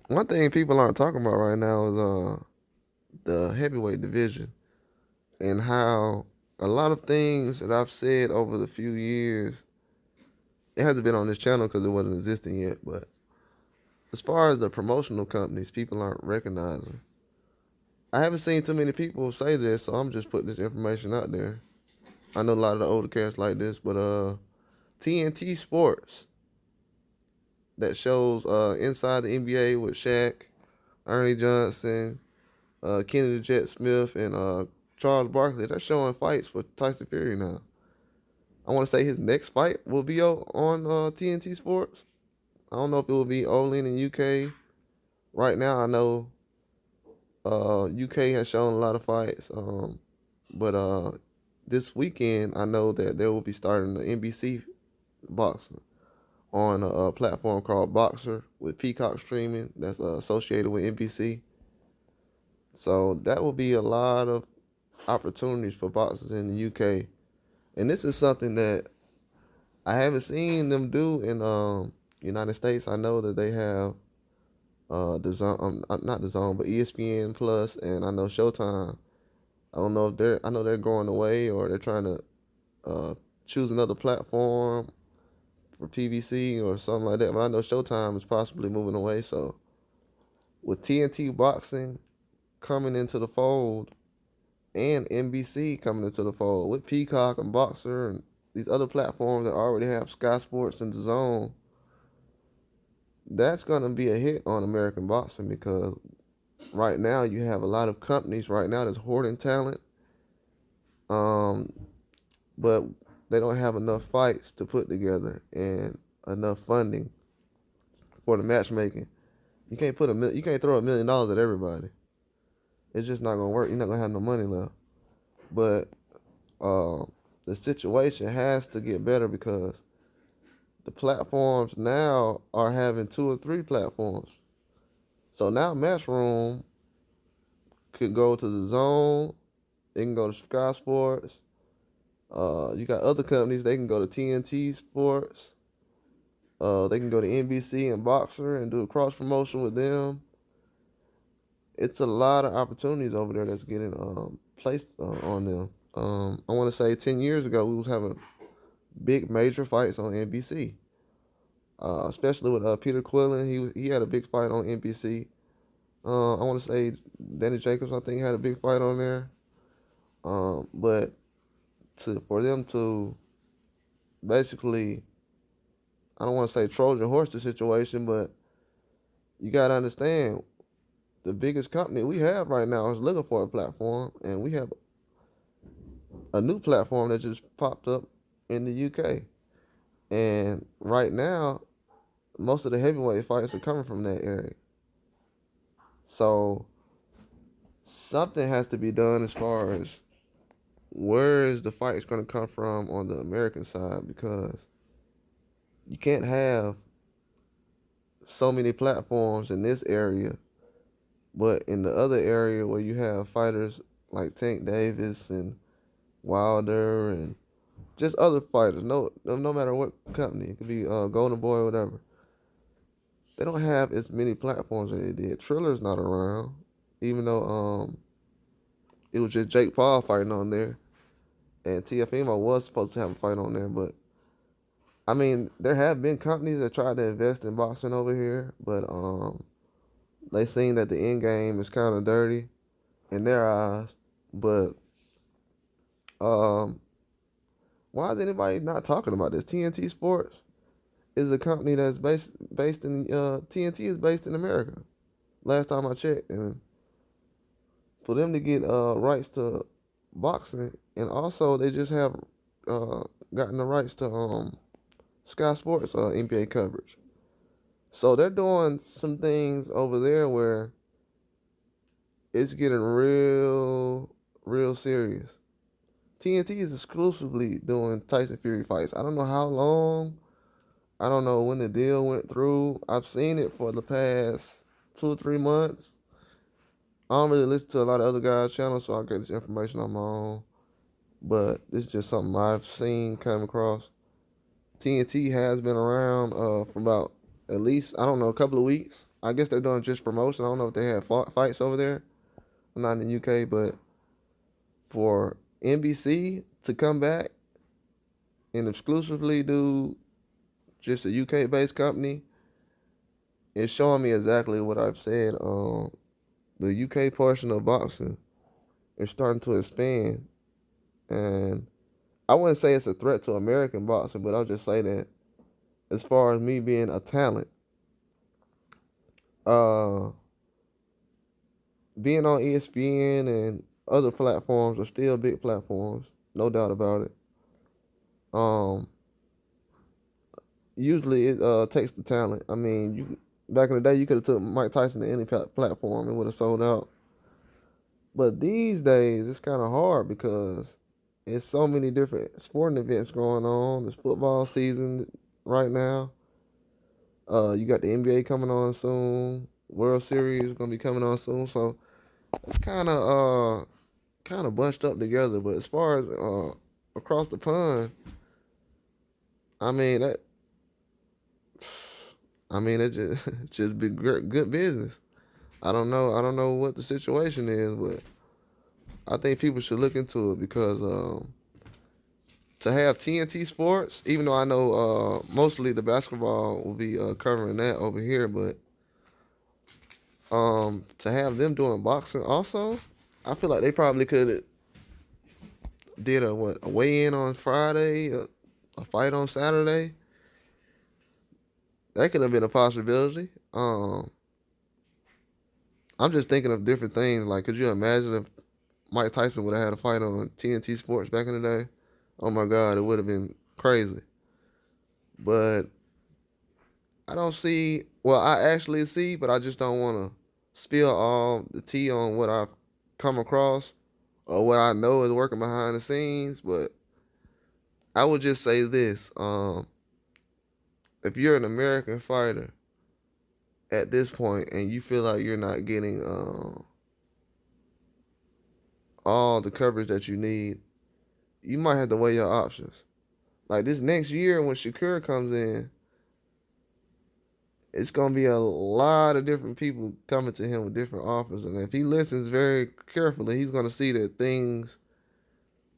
One thing people aren't talking about right now is the heavyweight division and how a lot of things that I've said over the few years, it hasn't been on this channel because it wasn't existing yet, but as far as the promotional companies, people aren't recognizing. I haven't seen too many people say this, so I'm just putting this information out there. I know a lot of the older cats like this, but TNT Sports that shows inside the NBA with Shaq, Ernie Johnson, Kenny the Jet Smith, and Charles Barkley. They're showing fights for Tyson Fury now. I want to say his next fight will be on TNT Sports. I don't know if it will be only in the UK. Right now, I know UK has shown a lot of fights, but this weekend I know that they will be starting the NBC boxing on a platform called Boxer with Peacock streaming that's associated with NBC. So that will be a lot of opportunities for boxers in the UK. And this is something that I haven't seen them do in United States. I know that they have the zone, not the zone, but ESPN Plus, and I know Showtime. I don't know if I know they're going away or they're trying to uh, choose another platform for PVC or something like that. But I know Showtime is possibly moving away. So with TNT Boxing coming into the fold and NBC coming into the fold with Peacock and Boxer and these other platforms that already have Sky Sports and the Zone, that's going to be a hit on American boxing because right now you have a lot of companies right now that's hoarding talent, um, but they don't have enough fights to put together and enough funding for the matchmaking. You can't throw $1 million at everybody. It's just not gonna work. You're not gonna have no money left. But uh, the situation has to get better because the platforms now are having 2 or 3 platforms. So now Matchroom could go to the Zone. It can go to Sky Sports. You got other companies. They can go to TNT Sports. They can go to NBC and Boxer and do a cross promotion with them. It's a lot of opportunities over there that's getting placed on them. I want to say 10 years ago we was having big major fights on NBC, especially with Peter Quillen. He had a big fight on NBC. I want to say Danny Jacobs, I think, had a big fight on there. But for them to basically, I don't want to say Trojan horse the situation, but you got to understand the biggest company we have right now is looking for a platform, and we have a new platform that just popped up in the UK. And right now, most of the heavyweight fights are coming from that area. So something has to be done as far as where is the fight going to come from on the American side, because you can't have so many platforms in this area, but in the other area where you have fighters like Tank Davis and Wilder and just other fighters, no matter what company, it could be Golden Boy or whatever. They don't have as many platforms as they did. Triller's not around, even though it was just Jake Paul fighting on there, and Tiafimo was supposed to have a fight on there. But I mean, there have been companies that tried to invest in boxing over here, but they seen that the end game is kind of dirty in their eyes. But um, why is anybody not talking about this? TNT Sports is a company that's based in TNT is based in America. Last time I checked, and for them to get rights to boxing, and also they just have uh, gotten the rights to Sky Sports NBA coverage. So they're doing some things over there where it's getting real serious. TNT is exclusively doing Tyson Fury fights. I don't know how long. I don't know when the deal went through. I've seen it for the past 2 or 3 months. I don't really listen to a lot of other guys' channels, so I get this information on my own. But this is just something I've seen come across. TNT has been around for about at least, I don't know, a couple of weeks. I guess they're doing just promotion. I don't know if they have fights over there. I'm not in the UK, but for NBC to come back and exclusively do just a UK-based company, it's showing me exactly what I've said. The UK portion of boxing is starting to expand, and I wouldn't say it's a threat to American boxing, but I'll just say that as far as me being a talent, uh, being on ESPN and other platforms are still big platforms, no doubt about it. Um, Usually it takes the talent. I mean, you back in the day, you could have took Mike Tyson to any platform and would have sold out. But these days, it's kind of hard because it's so many different sporting events going on. It's football season right now. You got the NBA coming on soon. World Series is gonna be coming on soon. So it's kind of bunched up together. But as far as across the pond, I mean that it just just been good business. I don't know what the situation is, but I think people should look into it because to have TNT Sports, even though I know mostly the basketball will be covering that over here, but to have them doing boxing also, I feel like they probably could have did a weigh in on Friday, a fight on Saturday. That could have been a possibility. I'm just thinking of different things. Like, could you imagine if Mike Tyson would have had a fight on TNT Sports back in the day? Oh my God, it would have been crazy. But I don't see. Well, I actually see, but I just don't want to spill all the tea on what I've come across or what I know is working behind the scenes. But I would just say this: if you're an American fighter at this point and you feel like you're not getting all the coverage that you need, you might have to weigh your options. Like this next year when Shakur comes in, it's gonna be a lot of different people coming to him with different offers, and if he listens very carefully, he's gonna see that things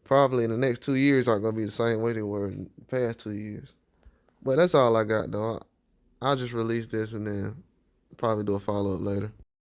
probably in the next 2 years aren't gonna be the same way they were in the past 2 years. But that's all I got, though. I'll just release this and then probably do a follow up later.